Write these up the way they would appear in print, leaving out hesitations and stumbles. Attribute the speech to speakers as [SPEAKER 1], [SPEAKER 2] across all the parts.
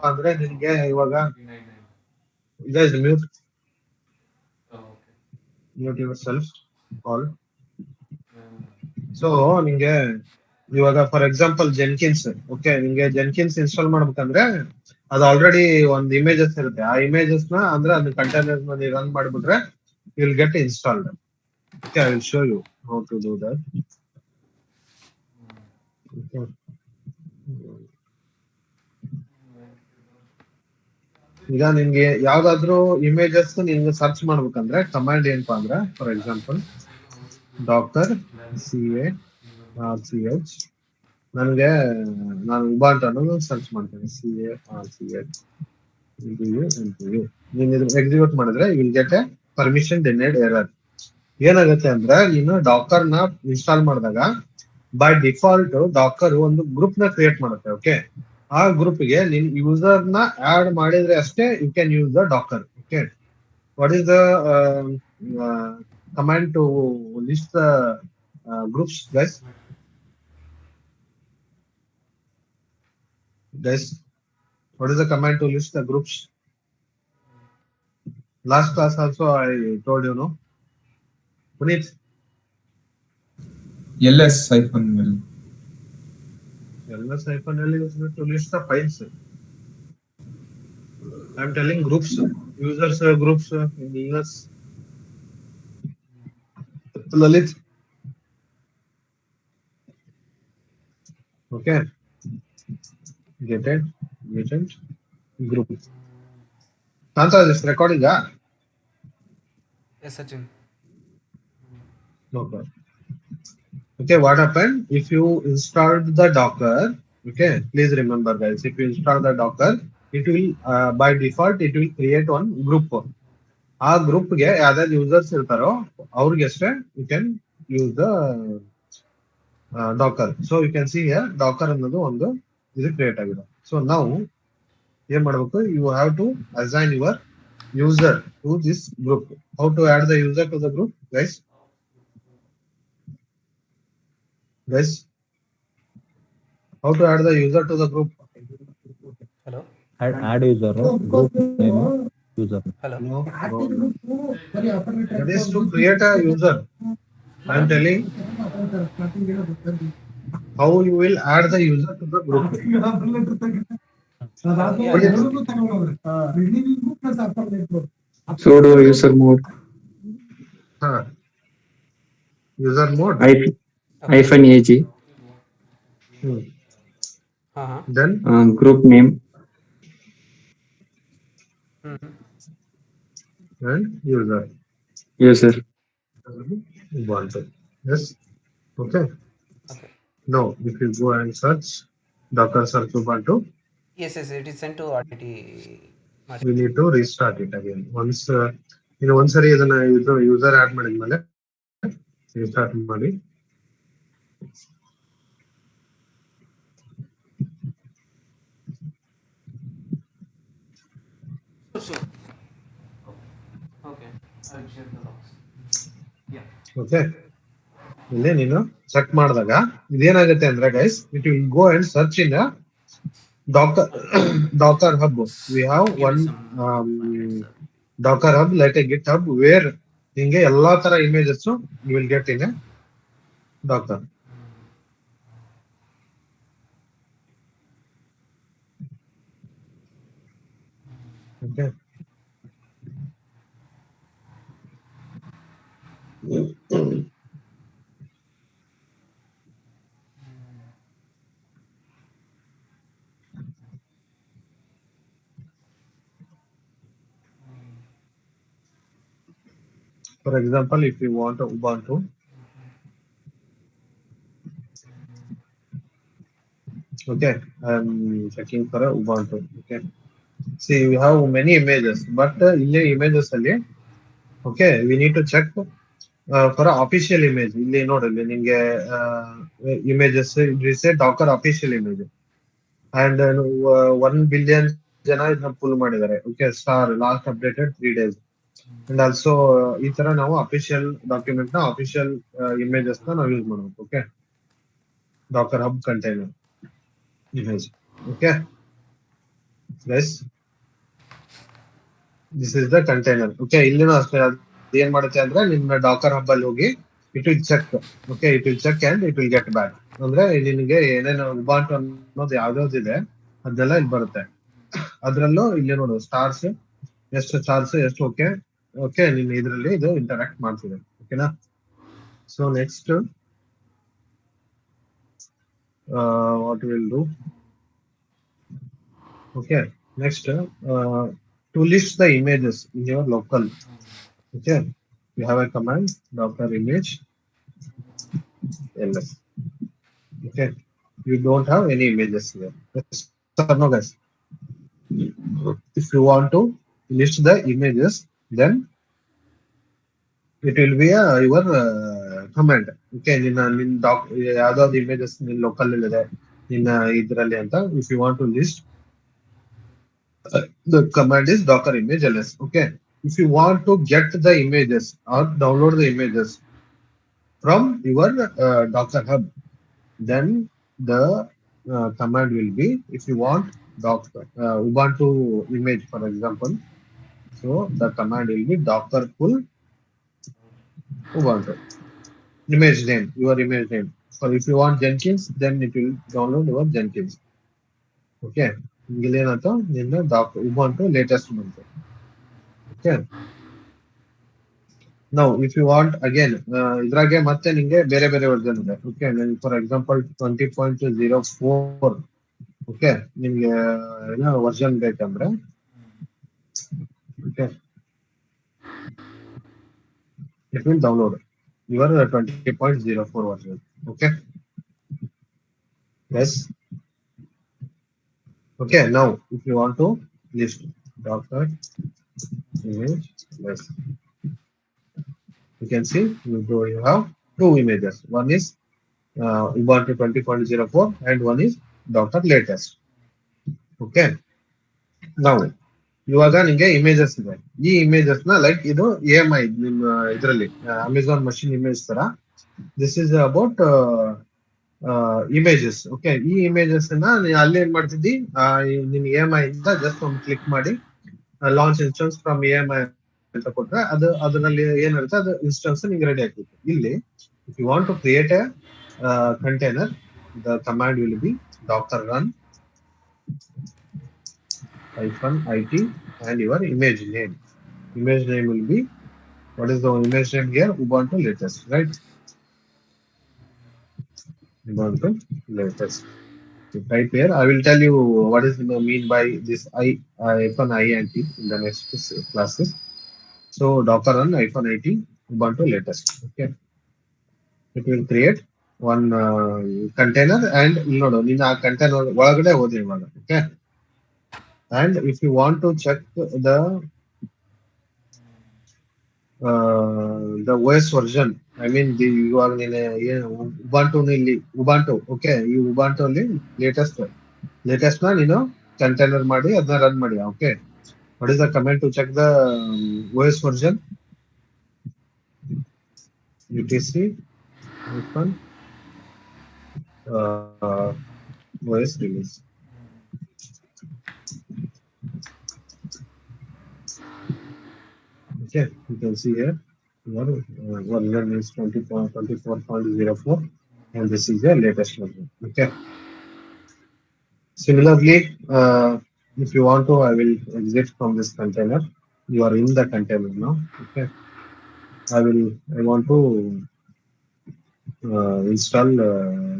[SPEAKER 1] ಅಂದ್ರೆ ನಿನ್ಗೆ ಇವಾಗ guys mute your self all. So ನಿಂಗೆ ಇವಾಗ ಫಾರ್ ಎಕ್ಸಾಂಪಲ್ ಜೆನ್ಕಿನ್ಸ್, ಓಕೆ, ನಿಂಗೆ ಜೆನ್ಕಿನ್ಸ್ ಇನ್ಸ್ಟಾಲ್ ಮಾಡ್ಬೇಕಂದ್ರೆ ಅದು ಆಲ್ರೆಡಿ ಒಂದು ಇಮೇಜಸ್ ಇರುತ್ತೆ. ಆ ಇಮೇಜಸ್ ನ ಅಂದ್ರೆ ಅದು ಕಂಟೈನರ್ ನಲ್ಲಿ ರನ್ ಮಾಡ್ಬಿಟ್ರೆ will get installed. Okay, I will show you how to do that. ಈಗ ನಿಮ್ಗೆ ಯಾವ್ದಾದ್ರು ಇಮೇಜಸ್ ನಿಮ್ಗೆ ಸರ್ಚ್ ಮಾಡ್ಬೇಕಂದ್ರೆ ಕಮಾಂಡ್ ಏನಪ್ಪಾ ಅಂದ್ರೆ ಫಾರ್ ಎಕ್ಸಾಂಪಲ್ ಡಾಕ್ಟರ್ CARCH, ನನಗೆ ನಾನು ಉಬಾಂಟು ಅನ್ನೋದು ಸರ್ಚ್ ಮಾಡ್ತೇನೆ. CARCH ನೀನ್ ಎಕ್ಸಿಕ್ಯೂಟ್ ಮಾಡಿದ್ರೆ will get a permission denied error. ಏನಾಗುತ್ತೆ ಅಂದ್ರೆ ನೀನು ಡಾಕರ್ ನ ಇನ್ಸ್ಟಾಲ್ ಮಾಡಿದಾಗ ಬೈ ಡಿಫಾಲ್ಟ್ ಡಾಕರ್ ಒಂದು ಗ್ರೂಪ್ ನ ಕ್ರಿಯೇಟ್ ಮಾಡುತ್ತೆ. ಓಕೆ, ಆ ಗ್ರೂಪ್ ಗೆ ನಿನ್ ಯೂಸರ್ ನ ಆಡ್ ಮಾಡಿದ್ರೆ ಅಷ್ಟೇ you can use the Docker. Okay, what is the command to list the groups guys? What is the command to list the groups? Last class also I told you, no? Puneet?
[SPEAKER 2] ls-l.
[SPEAKER 1] ls-l is to list the files. I am telling groups, users groups in US. Lalit? Okay. Get it? Group. Kanta, this recording, ah?
[SPEAKER 3] Yes, Sachin.
[SPEAKER 1] No problem. Okay, what happened? If you installed the Docker, okay, please remember guys, if you install the Docker, it will by default it will create one group. ಆ ಗ್ರೂಪ್ಗೆ ಯಾವ್ದಾದ್ರು users ಇರ್ತಾರೋ ಅವ್ರಿಗೆ ಅಷ್ಟೇ you can use the Docker. So you can see here Docker ಅನ್ನೋದು ಒಂದು ಇದು create ಆಗಿದೆ. ಸೊ ನಾವು ಏನ್ ಮಾಡ್ಬೇಕು, you have to assign your user to this group. How to add the user to the group guys? How to add the user to the group?
[SPEAKER 3] Hello.
[SPEAKER 4] Add user, group name, user.
[SPEAKER 3] Hello.
[SPEAKER 1] No. That is to create a user. I am telling how you will add the user to the group.
[SPEAKER 2] Sudo user mode.
[SPEAKER 1] User mode.
[SPEAKER 2] -ag.
[SPEAKER 1] Then
[SPEAKER 2] group name.
[SPEAKER 1] And user. Ubuntu. Yes. Okay. Now, if you go and search Docker search Ubuntu.
[SPEAKER 3] Yes, it is sent to RTT.
[SPEAKER 1] We need to restart it again. Once ಒಂದ್ಸರಿ ಇದನ್ನ user add ಮಾಡಿದ್ಮೇಲೆ restart ಮಾಡಿ. Okay, ಇಲ್ಲಿ ನೀನು check ಮಾಡಿದಾಗ ಇದೇನಾಗುತ್ತೆ ಅಂದ್ರೆ guys, it will go and search in Docker hub. We have one Docker hub like a GitHub where ಹಿಂಗೆ ಎಲ್ಲಾ ತರ images you will get in a Docker. Okay. For example, if you want Ubuntu, okay, I'm checking for a Ubuntu. Okay, see, we have many images, but in the images ಅಲ್ಲಿ, okay, we need to check for a official image. ಇಲ್ಲಿ ನೋಡಲ್ಲಿ ನಿಮಗೆ images it is a Docker official image and 1 billion ಜನ ಇದನ್ನ pull ಮಾಡಿದ್ದಾರೆ. Okay, star last updated 3 days. And also ಈ ತರ ನಾವು ಅಫಿಷಿಯಲ್ ಡಾಕ್ಯುಮೆಂಟ್ ನ ಅಫಿಷಿಯಲ್ ಇಮೇಜಸ್ ನ ನಾವು ಯೂಸ್ ಮಾಡಬೇಕು. Okay, Dakar hub container image. Okay, guys, this is the container. Okay, ಇಲ್ಲಿನೂ ಅಷ್ಟೇ ಅದು ಏನ್ ಮಾಡುತ್ತೆ ಅಂದ್ರೆ ನಿಮ್ಮ ಡಾಕರ್ ಹಬ್ ಅಲ್ಲಿ ಹೋಗಿ it will check. Okay, it will check and it will get back. ಅಂದ್ರೆ ನಿನಗೆ ಏನೇನು ಉಬಾಂಟು ಅನ್ನೋದು ಯಾವ್ದಾವ್ದಿದೆ ಅದೆಲ್ಲ ಇಲ್ಲಿ ಬರುತ್ತೆ. ಅದ್ರಲ್ಲೂ ಇಲ್ಲಿ ನೋಡು ಸ್ಟಾರ್ಸ್ ಎಷ್ಟು ಸ್ಟಾರ್ಸ್ ಎಷ್ಟು. ಓಕೆ ಓಕೆ, ನಿನ್ ಇದ್ರಲ್ಲಿ ಇದು ಇಂಟರಾಕ್ಟ್ ಮಾಡ್ತಿದೆ. ಓಕೆನಾ? So next what we'll do. Okay, next to list the images in your local. Okay, you have a command docker image ls. Okay, you don't have any images here. Yes or no, guys? If you want to list the images, then it will be your command. Okay, ನಿನ್ನ dock ಯಾವ್ದಾವ್ದು images ನಿನ್ನ local ಇದೆ ನಿನ್ನ ಇದ್ರಲ್ಲಿ ಅಂತ. If you want to list, the command is docker image ls. Okay, if you want to get the images or download the images from your docker hub, then the command will be, if you want docker ubuntu image for example, so the command will be docker pull ubuntu image name, your image name. So if you want Jenkins, then it will download your Jenkins. Okay, ಇಲ್ಲೇನಂತ ನಿನ್ನ ubuntu latest ಬಂತು. Okay, now if you want again ಇದ್ರಾಗೆ ಮತ್ತೆ ನಿಂಗೆ ಬೇರೆ ಬೇರೆ version ಇದೆ. Okay, for example 20.04. Okay, ನಿಮ್ಗೆ ಏನೋ ವರ್ಷನ್ ಬೇಕಂದ್ರೆ okay it will download your 20.04 version. Okay, yes. Okay, now if you want to list docker image, yes, you can see you have two images. One is ubuntu 20.04 and one is docker latest. Okay, now ಇವಾಗ ನಿಂಗೆ images ಇದೆ. ಈ images ನ like ಇದು AMI ನಿಮ್ಮ ಇದರಲ್ಲಿ Amazon machine image ತರ. This is about images. Okay, ಈ ಇಮೇಜಸ್ ನ ಅಲ್ಲಿ ಏನ್ ಮಾಡ್ತಿದ್ದಿ, ನಿನ್ AMI ಇಂದ ಜಸ್ಟ್ ಒಂದು ಕ್ಲಿಕ್ ಮಾಡಿ ಲಾಂಚ್ ಇನ್ಸ್ಟೆನ್ಸ್ ಫ್ರಮ್ AMI ಅಂತ ಕೊಟ್ರೆ ಅದು ಅದರಲ್ಲಿ ಏನಿರುತ್ತೆ ಅದು ಇನ್ಸ್ಟೆನ್ಸ್ ನಿಂಗೆ ರೆಡಿ ಆಗ್ತಿತ್ತು. ಇಲ್ಲಿ if you want to create a container, the command will be docker run -it and your image name. Image name will be, what is the image name here? Ubuntu latest, right? Ubuntu latest. So type here. I will tell you what is the mean by this -int in the next classes. So docker run -it Ubuntu latest. Okay, it will create one container and ನೋಡು ನೀನು ಆ container ಒಳಗಡೆ ಹೋದೆ ಇವಾಗ. Okay, and if you want to check the OS version, I mean ಇವಾಗ ನೀನು Ubuntu ಇಲ್ಲಿ Ubuntu. Okay, ಈ ಉಬಂಟು ಅಲ್ಲಿ ಲೇಟೆಸ್ಟ್ ನ ನೀನು ಕಂಟೈನರ್ ಮಾಡಿ ಅದನ್ನ ರನ್ ಮಾಡಿ. Okay, what is the command to check the OS version? etc OS release. Okay, you can see here your version is 24.04 and this is the latest version. Okay, similarly if you want to, I will exit from this container. You are in the container now. Okay, I want to install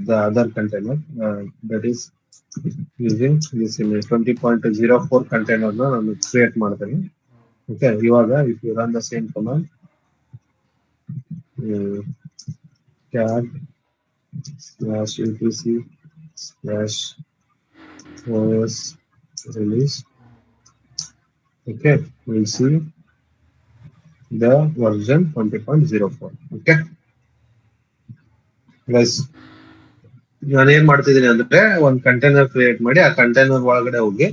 [SPEAKER 1] the other container that is using this image 20.04 container na ನಾನು create ಮಾಡ್ತೀನಿ. Okay, ಇವಾಗ if you run the same command cat /etc/os release. Okay, we'll see the version 20.04. Okay guys, ನಾನು ಏನ್ ಮಾಡ್ತಿದ್ದೀನಿ ಅಂದ್ರೆ ಒಂದು container create ಮಾಡಿ ಆ ಕಂಟೈನರ್ ಒಳಗಡೆ ಹೋಗಿ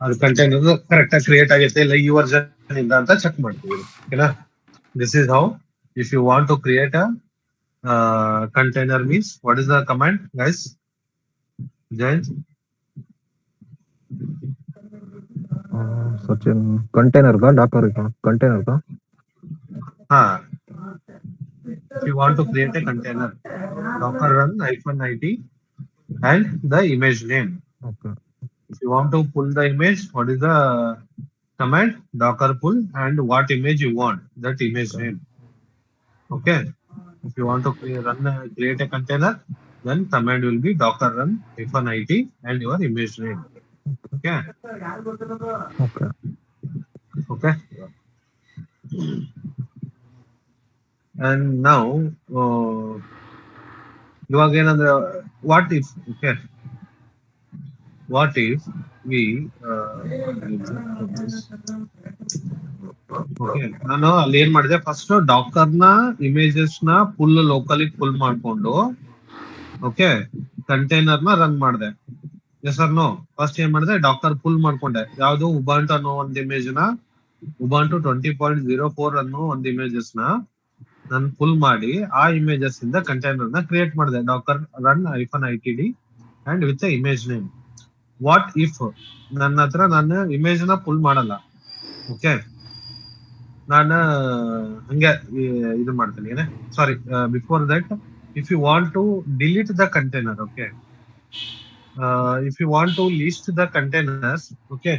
[SPEAKER 1] ಅದು ಕಂಟೈನರ್ ಕರೆಕ್ಟ್ ಆಗಿ ಕ್ರಿಯೇಟ್ ಆಗೈತೆ ಇಲ್ಲ ಈ ವರ್ಷನ್ ಇಂದ ಅಂತ ಚೆಕ್ ಮಾಡ್ತೀವಿ. ಓಕೆನಾ? This is how if you want to create a container means. What is the command, guys? Jayant?
[SPEAKER 4] Sachin container का डॉकर का कंटेनर का
[SPEAKER 1] हाँ, if you want to create a container, docker run -it and the image name.
[SPEAKER 4] Okay
[SPEAKER 1] If you want to pull the image, what is the command? Docker pull and what image you want, that image name. Okay. If you want to create a container, then command will be docker run -it and your image name. Okay.
[SPEAKER 4] Okay
[SPEAKER 1] Okay. And now, ಇವಾಗ ಏನಂದ್ರೆ what if okay what if we okay ನಾನು ಅಲ್ಲಿ ಏನ್ ಮಾಡಿದೆ first Dakar ನ images ನ full locally full ಮಾಡ್ಕೊಂಡು okay container ನ ರನ್ ಮಾಡಿದೆ ಎಸ್ ಆರ್ ನೋ ಫಸ್ಟ್ ಏನ್ ಮಾಡಿದೆ ಡಾಕರ್ ಫುಲ್ ಮಾಡ್ಕೊಂಡೆ ಯಾವ್ದು ಉಬಾಂಟು ಅನ್ನೋ ಒಂದ್ ಇಮೇಜ್ ನ ಉಬಾಂಟು 20.04 ಅನ್ನೋ ಒಂದ್ ಇಮೇಜಸ್ ನ ನಾನು ಫುಲ್ ಮಾಡಿ ಆ ಇಮೇಜಸ್ ಇಂದ ಕಂಟೈನರ್ ನ ಕ್ರಿಯೇಟ್ ಮಾಡಿದೆ Dakar run -itd and with image name. What if ನನ್ನ ಹತ್ರ ನಾನು ಇಮೇಜ್ ನ ಫುಲ್ ಮಾಡಲ್ಲ ಓಕೆ ನಾನು ಹಂಗೆ ಇದು ಮಾಡ್ತೀನಿ ಏನೇ sorry before that if you want to delete the container okay if you want to list the containers okay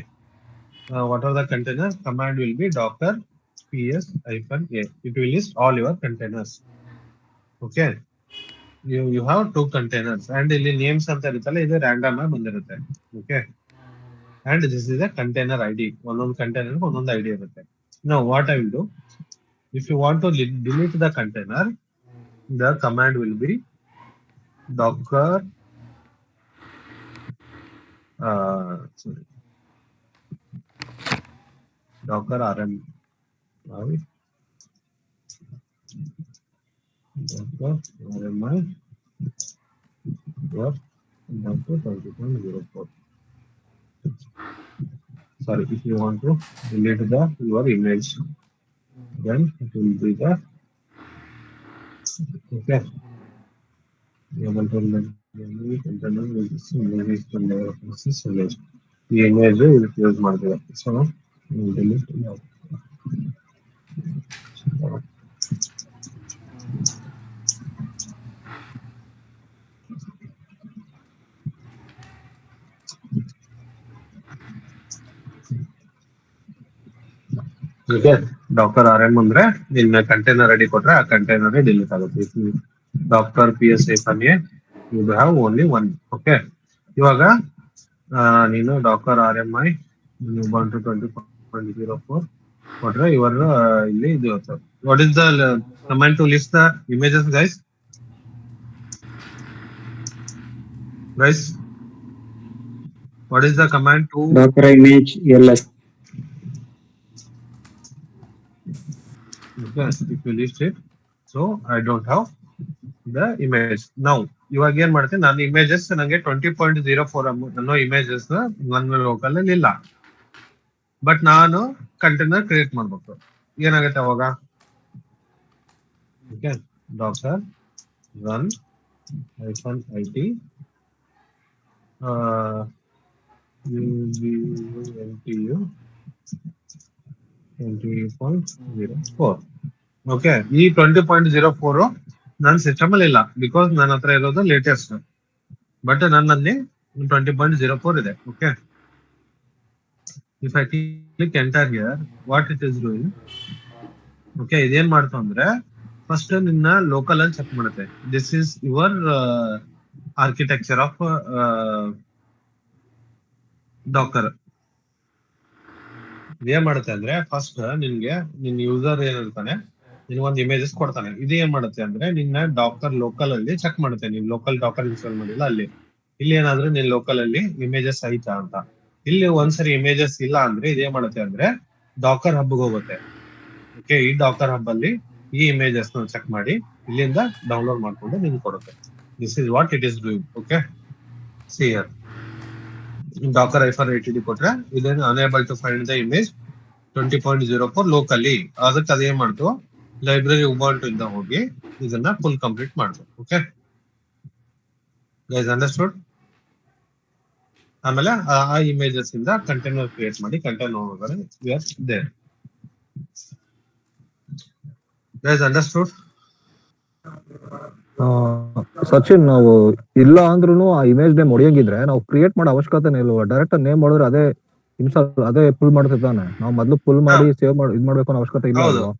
[SPEAKER 1] what are the containers command will be docker ps-a it will list all your containers okay you have 2 containers and ಇಲ್ಲಿ names ಅಂತ ಇರುತ್ತಲ್ಲ ಇದು random ಆಗಿ ಬಂದಿರುತ್ತೆ okay and this is a container id ಒಂದೊಂದು container ಒಂದೊಂದು id ಇರುತ್ತೆ. Now what I will do, if you want to delete the container, the command will be docker sorry docker rm docker rmi your docker 20.04 sorry if you want to delete your image then it will be the okay able to image ಈ image ಇದಕ್ಕೆ use ಮಾಡ್ತೀವಿ so delete Docker R M ಅಂದ್ರೆ ನಿನ್ನ container ready ಕೊಟ್ರೆ ಆ container delete ಆಗುತ್ತೆ. Docker P S A you have only one okay. ಇವಾಗ ನೀನು Docker R M I Ubuntu 20.04 ಕೊಟ್ರೆ ಇವಾಗ ಇಲ್ಲಿ ಇದು what is the command to list the images guys what is the command to
[SPEAKER 2] docker image ls
[SPEAKER 1] okay if you list it so I don't have the image. now ಇವಾಗ ಏನ್ ಮಾಡ್ತೀನಿ ನಾನು images ನಂಗೆ 20.04 ಅನ್ನೋ ಇಮೇಜಸ್ ನನ್ನ local ಅಲ್ಲಿ ಇಲ್ಲ but ನಾನು ಕಂಟೈನರ್ ಕ್ರಿಯೇಟ್ ಮಾಡ್ಬೇಕು ಏನಾಗುತ್ತೆ ಅವಾಗ okay Dakar run -it UBUNTU 20.04 okay. ಈ 20.04 ನನ್ನ ಸಿಸ್ಟಮ್ ಅಲ್ಲಿ ಇಲ್ಲ ಬಿಕಾಸ್ ನನ್ನ ಹತ್ರ ಇರೋದು ಲೇಟೆಸ್ಟ್ ಬಟ್ ನನ್ನಲ್ಲಿ 20.04 ಇದೆ okay. If I click enter here what it is doing okay ಇದೇನ್ ಮಾಡ್ತು ಅಂದ್ರೆ ಫಸ್ಟ್ ನಿನ್ನ ಲೋಕಲ್ ಅಲ್ಲಿ ಚೆಕ್ ಮಾಡುತ್ತೆ this is your architecture of Dakar. ಏನ್ ಮಾಡುತ್ತೆ ಅಂದ್ರೆ ಫಸ್ಟ್ ನಿನ್ಗೆ ನಿನ್ ಯೂಸರ್ ಏನಿರ್ತಾನೆ ನಿನ್ ಒಂದು ಇಮೇಜಸ್ ಕೊಡ್ತಾನೆ. ಇದು ಏನ್ ಮಾಡುತ್ತೆ ಅಂದ್ರೆ ನಿನ್ನ ಡಾಕರ್ ಲೋಕಲ್ ಅಲ್ಲಿ ಚೆಕ್ ಮಾಡುತ್ತೆ ನೀನ್ ಲೋಕಲ್ ಡಾಕರ್ ಇನ್ಸ್ಟಾಲ್ ಮಾಡಿಲ್ಲ ಅಲ್ಲಿ ಇಲ್ಲಿ ಏನಾದ್ರೂ ನಿನ್ ಲೋಕಲ್ ಅಲ್ಲಿ ಇಮೇಜಸ್ ಐತಾ ಅಂತ. ಇಲ್ಲಿ ಒಂದ್ಸರಿ ಇಮೇಜಸ್ ಇಲ್ಲ ಅಂದ್ರೆ ಇದೇನ್ ಮಾಡುತ್ತೆ ಅಂದ್ರೆ ಡಾಕರ್ ಹಬ್ಗೆ ಹೋಗುತ್ತೆ ಓಕೆ. ಈ ಡಾಕರ್ ಹಬ್ ಅಲ್ಲಿ ಈ ಇಮೇಜಸ್ ನ ಚೆಕ್ ಮಾಡಿ ಇಲ್ಲಿಂದ ಡೌನ್ಲೋಡ್ ಮಾಡ್ಕೊಂಡು ನಿಮ್ಗೆ ಕೊಡುತ್ತೆ. This is what it is doing okay. See here Docker -itd ಕೊಟ್ರೆ ಇದೇನು unable to find the image 20.04 locally ಅದಕ್ಕೆ ಅದೇನ್ ಮಾಡ್ತು ಲೈಬ್ರರಿ ಉಬುಂಟು ಇಂದ ಹೋಗಿ ಇದನ್ನ ಫುಲ್ ಕಂಪ್ಲೀಟ್ ಮಾಡ್ತು ಓಕೆ. ಗೈಸ್ ಅಂಡರ್ಸ್ಟುಡ್ ಆಮೇಲೆ ಆ ಇಮೇಜಸ್ ಇಂದ ಕಂಟೈನರ್ ಕ್ರಿಯೇಟ್ ಮಾಡಿ ಕಂಟೈನರ್ ಒಳಗಡೆ we are there. Guys, understood?
[SPEAKER 4] Sachin, ನಾವು ಇಲ್ಲ ಅಂದ್ರೂ ಆ ಇಮೇಜ್ ನೇಮ್ ಹೊಡಿಯಂಗಿದ್ರೆ ನಾವು ಕ್ರಿಯೇಟ್ ಮಾಡೋ ಅವಶ್ಯಕತೆ ಇಲ್ವಾ? ಡೈರೆಕ್ಟ್ ನೇಮ್ ಮಾಡಿದ್ರೆ ಅದೇ ಇನ್ಸ್ಟಾಲ್ ಅದೇ ಪುಲ್ ಮಾಡುತ್ತೆ ತಾನೆ. ನಾವು ಮೊದಲು ಪುಲ್ ಮಾಡಿ ಸೇವ್ ಮಾಡಿ ಇದ್ ಮಾಡ್ಬೇಕು ಅನ್ನೋ ಅವಶ್ಯಕತೆ ಇಲ್ಲ
[SPEAKER 1] ಹೌದು
[SPEAKER 4] ಅಲ್ವಾ?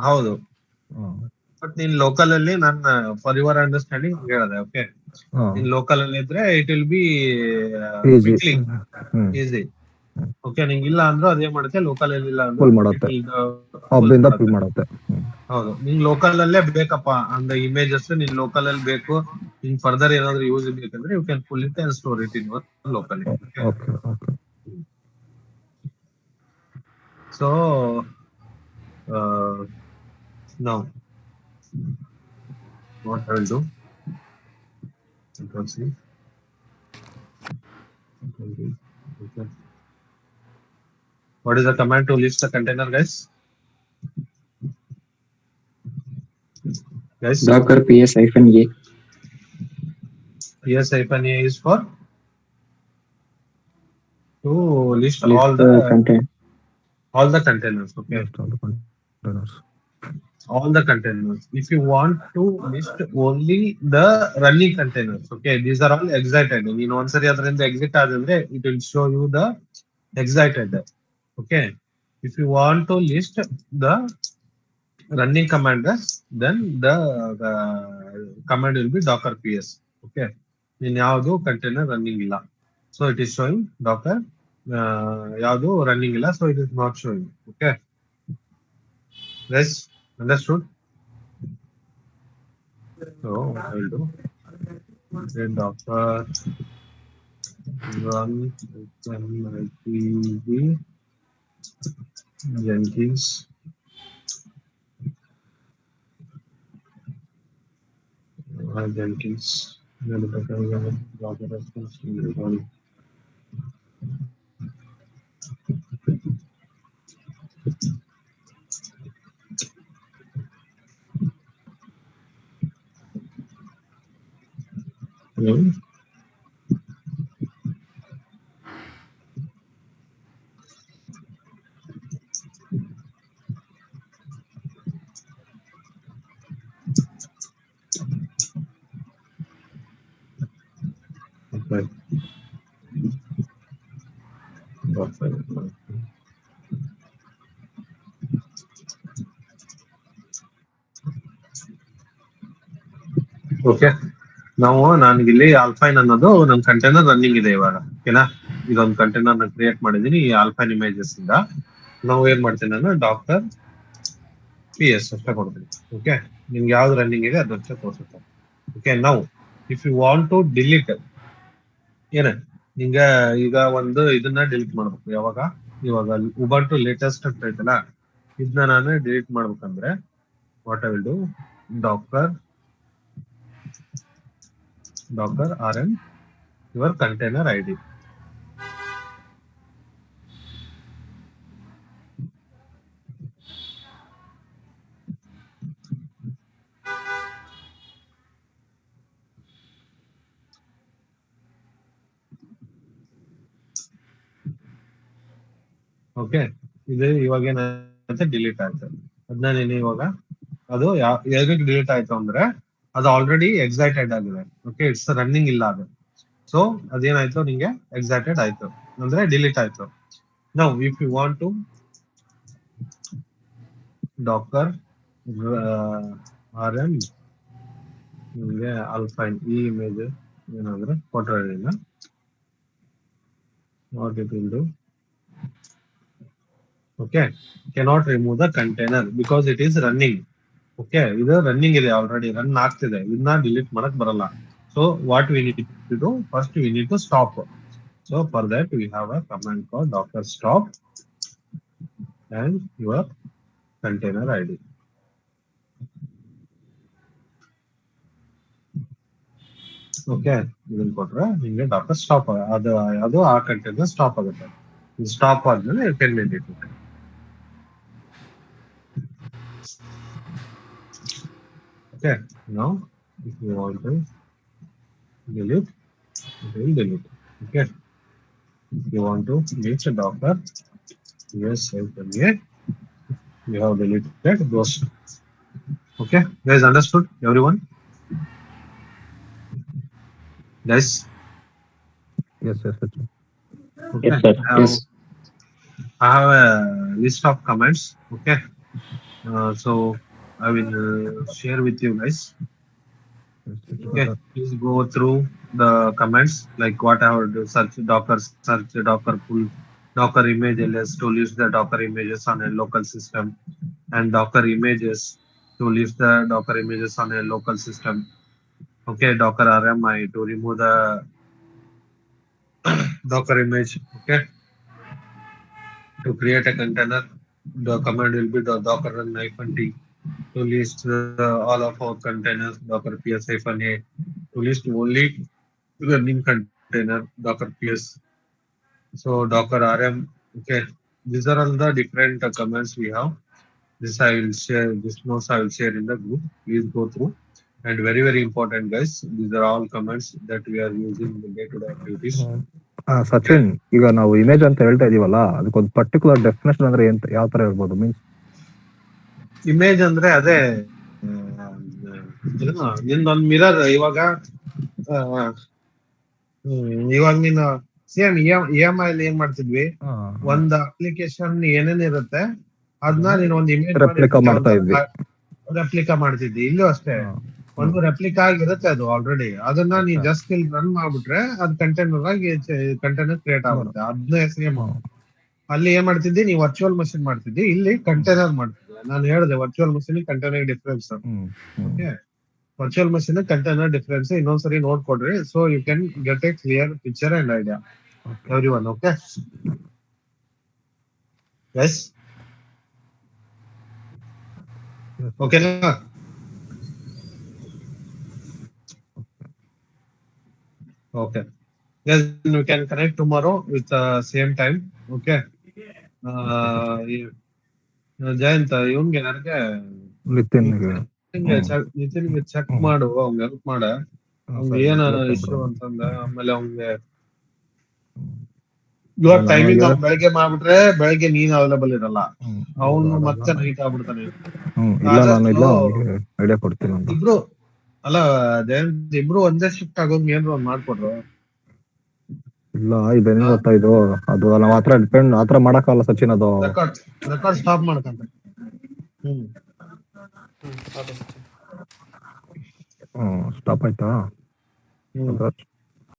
[SPEAKER 1] ಹೌದು. ಬಟ್ ನೀನ್ ಲೋಕಲ್ ಅಲ್ಲಿ ನಾನು ಫಾರ್ ಯುವರ್ ಅಂಡರ್ಸ್ಟ್ಯಾಂಡಿಂಗ್ ಹೇಳಿದೆ. ಓಕೆ, ನೀನ್ ಲೋಕಲ್ ಅಲ್ಲಿ ಇದ್ರೆ it will be quickly easy. Okay, ನಿಂಗೆ ಇಲ್ಲ ಅಂದ್ರೆ ಅದೇ ಮಾಡುತ್ತೆ, ಲೋಕಲ್ ಅಲ್ಲಿ ಇಲ್ಲ ಅಂದ್ರೆ
[SPEAKER 4] ಪುಲ್ ಮಾಡುತ್ತೆ, ಹಬ್ಬಿಂದ ಪುಲ್ ಮಾಡುತ್ತೆ.
[SPEAKER 1] ಹೌದು, ನಿಂಗ್ ಲೋಕಲ್ ಅಲ್ಲೇ ಬೇಕಪ್ಪ ಅಂದ್ರೆ ಇಮೇಜಸ್ ನಿನ್ ಲೋಕಲ್ ಅಲ್ಲಿ ಬೇಕು, ನಿನ್ ಫರ್ದರ್ ಏನಾದ್ರು ಯೂಸ್ ಬೇಕಂದ್ರೆ you can pull it and store it in your local. So now what I will do, Control C. Okay. What is the command to list the container, guys?
[SPEAKER 2] Docker ps-a.
[SPEAKER 1] ps-a is for to list
[SPEAKER 2] List
[SPEAKER 1] all the
[SPEAKER 2] content.
[SPEAKER 1] all the containers. Okay, all the containers. If you want to list only the running containers, okay, these are all exited. In one sari adrinda exit adandre it will show you the exited. Okay, if you want to list the running commanders, then the command will be docker ps. Okay, in yavadu container running illa, so it is showing docker yavadu running illa, so it is not showing. Okay, guys, understood? So what I will do, say docker run itv jenkins Jenkins. Okay. Okay, ನಾವು ನನಗಿಲ್ಲಿ ಆಲ್ಫೈನ್ ಅನ್ನೋದು ನನ್ನ container running ಇದೆ ಇವಾಗ. ಓಕೆನಾ, ಇದೊಂದು container ನಾನು create ಮಾಡಿದೀನಿ ಈ ಆಲ್ಫೈನ್ ಇಮೇಜಸ್ ಇಂದ. ನಾವು ಏನ್ ಮಾಡ್ತೀನಿ, ನಾನು ಡಾಕ್ಟರ್ ಪಿ ಎಸ್ ಅಷ್ಟೇ ಕೊಡ್ತೀನಿ. ಓಕೆ, ನಿಮ್ಗೆ ಯಾವ್ದು ರನ್ನಿಂಗ್ ಇದೆ ಅದಷ್ಟೇ ತೋರಿಸುತ್ತೆ. ಓಕೆ, ನಾವು if you want to delete ಏನ ನಿಂಗ ಈಗ ಒಂದು ಇದನ್ನ ಡಿಲೀಟ್ ಮಾಡ್ಬೇಕು. ಯಾವಾಗ? ಇವಾಗ ಉಬಂಟು ಲೇಟೆಸ್ಟ್ ಅಂತ ಐತಲ್ಲ, ಇದನ್ನ ನಾನು ಡಿಲೀಟ್ ಮಾಡ್ಬೇಕಂದ್ರೆ what I will do, doctor rm your container id. Okay, ಇದು ಇವಾಗ ಏನಾಗುತ್ತೆ, ಡಿಲೀಟ್ ಆಯ್ತು. ಅದನ್ನ ನೀನು ಇವಾಗ ಅದು ಎದಕ್ಕೆ ಡಿಲೀಟ್ ಆಯ್ತು ಅಂದ್ರೆ ಅದು ಆಲ್ರೆಡಿ ಎಕ್ಸೈಟೆಡ್ ಆಗಿದೆ. ಓಕೆ, ಇಟ್ಸ್ ರನ್ನಿಂಗ್ ಇಲ್ಲ ಅದು. ಸೊ ಅದೇನಾಯ್ತು, ನಿಂಗೆ ಎಕ್ಸೈಟೆಡ್ ಆಯ್ತು ಅಂದ್ರೆ ಡಿಲೀಟ್ ಆಯ್ತು. Now if you want to Docker rm ನಿಮಗೆ ಆಲ್ಫೈನ್ ಈ ಇಮೇಜ್ ಏನಾದ್ರೆ ಫೋಟೋ ಹೇಳಿಲ್ಲ, what it will do, okay, cannot remove the container because it is running. Okay, ಇದು ರನ್ನಿಂಗ್ ಇದೆ, ಆಲ್ರೆಡಿ ರನ್ ಆಗ್ತಿದೆ, ಇದನ್ನ ಡಿಲೀಟ್ ಮಾಡಕ್ ಬರಲ್ಲ. So what we need to do, first we need to stop. So for that we have a command call Docker stop and your container ID. Okay, ಇದನ್ನ ಕೊಟ್ರೆ ನಿಮಗೆ Docker stop ಅದು ಆ container stop ಆಗುತ್ತೆ. Stop ಆದ್ಮೇಲೆ you can delete it. Okay, now if you want to delete, it will delete. Okay, You want to reach a doctor? Yes, okay. You have deleted those. Okay, guys, understood? Everyone? Guys,
[SPEAKER 4] yes yes Sachin.
[SPEAKER 1] okay.
[SPEAKER 2] Yes, sir. Yes.
[SPEAKER 1] I have a list of comments. Okay, so I will share with you guys. Okay, please go through the comments like what I have search Docker pull Docker image ls to list the Docker images on a local system and Docker images to list the Docker images on a local system. Okay, Docker RMI to remove the Docker image. Okay, to create a container, the command will be the docker run -t to list all of our containers, docker ps-a to list only running container, docker ps. So docker rm. Okay, these are all the different commands we have. This I will share. This notes I will share in the group. Please go through. And very very important, guys. These are all commands that we are using in the day-to-day activities.
[SPEAKER 4] Sachin, ಈಗ ನಾವು image ಅಂತ ಹೇಳ್ತಾ ಇದೀವಲ್ಲ, ಅದಕ್ಕೊಂದು particular definition ಅಂದ್ರೆ ಏನ್, ಯಾವ ತರ ಇರ್ಬೋದು? ಮೀನ್ಸ್
[SPEAKER 1] ಇಮೇಜ್ ಅಂದ್ರೆ ಅದೇ ನಿಂದೊಂದು ಮಿರರ್. ಇವಾಗ ಇವಾಗ ನೀನು ಸೇಮ್ EMI ಅಲ್ಲಿ ಏನ್ ಮಾಡ್ತಿದ್ವಿ, ಒಂದ್ ಅಪ್ಲಿಕೇಶನ್ ಏನೇನ್ ಇರುತ್ತೆ ಅದನ್ನ ನೀನು ಒಂದು ಇಮೇಜ್
[SPEAKER 4] ರೆಪ್ಲಿಕಾ ಮಾಡ್ತಾ ಇದ್ವಿ.
[SPEAKER 1] ರೆಪ್ಲಿಕಾ ಮಾಡ್ತಿದ್ವಿ. ಇಲ್ಲೂ ಅಷ್ಟೇ, ಒಂದು ರೆಪ್ಲಿಕಾ ಆಗಿರುತ್ತೆ ಅದು ಆಲ್ರೆಡಿ. ಅದನ್ನ ನೀನ್ ಜಸ್ಟ್ ಇಲ್ಲಿ ರನ್ ಮಾಡ್ಬಿಟ್ರೆ ಅದು ಕಂಟೈನರ್ ಆಗಿ ಕಂಟೈನರ್ ಕ್ರಿಯೇಟ್ ಆಗುತ್ತೆ. ಅದನ್ನ ಸೇಮ್ ಅಲ್ಲಿ ಏನ್ ಮಾಡ್ತಿದ್ದಿ, ನೀವು ವರ್ಚುವಲ್ ಮಷಿನ್ ಮಾಡ್ತಿದ್ದಿ, ಇಲ್ಲಿ ಕಂಟೈನರ್ ಮಾಡ್ತಿದ್ದೆ. ನಾನು ಹೇಳಿದೆ virtual machine container difference. Okay, virtual machine container difference ಇನ್ನೊಂದ್ಸರಿ ನೋಡ್ಕೊಡ್ರಿ. So you can get a clear picture and idea everyone. Okay yes, ಓಕೆನಾ? Okay. Yes, we can connect tomorrow with same time. Okay. Jayanta ಇವನ್ಗೆ ನನಗೆ ನಿತಿನ್ಗೆ check ಮಾಡು, ಅವ್ನ್ help ಮಾಡ. ಅವ್ನ್ ಏನ ಇಶ್ಯೂ ಅಂತಂದ ಆಮೇಲೆ ಅವ್ನ್ಗೆ ಇವಾಗ ಟೈಮಿಂಗ್ ಬೆಳಗ್ಗೆ ಮಾಡ್ಬಿಟ್ರೆ ಬೆಳಗ್ಗೆ ನೀನ್ ಅವೈಲೇಬಲ್ ಇರಲ್ಲ, ಅವನು ಮತ್ತೆ ನೈಟ್ ಆಗ್ಬಿಡ್ತಾನೆ.
[SPEAKER 4] ಐಡಿಯಾ ಕೊಡ್ತೀನಿ.
[SPEAKER 1] ಇಬ್ರು ಅಲ್ಲ ಜಯಂತ್, ಇಬ್ರು ಒಂದೇ ಶಿಫ್ಟ್ ಆಗೋಂಗ್ ಏನ್ರ ಒಂದ್ ಮಾಡ್ಕೊಡ್ರು.
[SPEAKER 4] ಇಲ್ಲ, ಇದೇನು ಗೊತ್ತಾ, ಇದು ಅದು ನಾವ್ ಆತರ ಡಿಪೆಂಡ್ ಆತರ ಮಾಡಕ್ಕಲ್ಲ ಸಚಿನ್. ಅದು
[SPEAKER 1] ರೆಕಾರ್ಡ್ ಸ್ಟಾಪ್ ಮಾಡ್ಕಂತ.
[SPEAKER 3] ಓಕೆ ಸಚಿನ್.
[SPEAKER 4] ಸ್ಟಾಪ್ ಆಯ್ತಾ?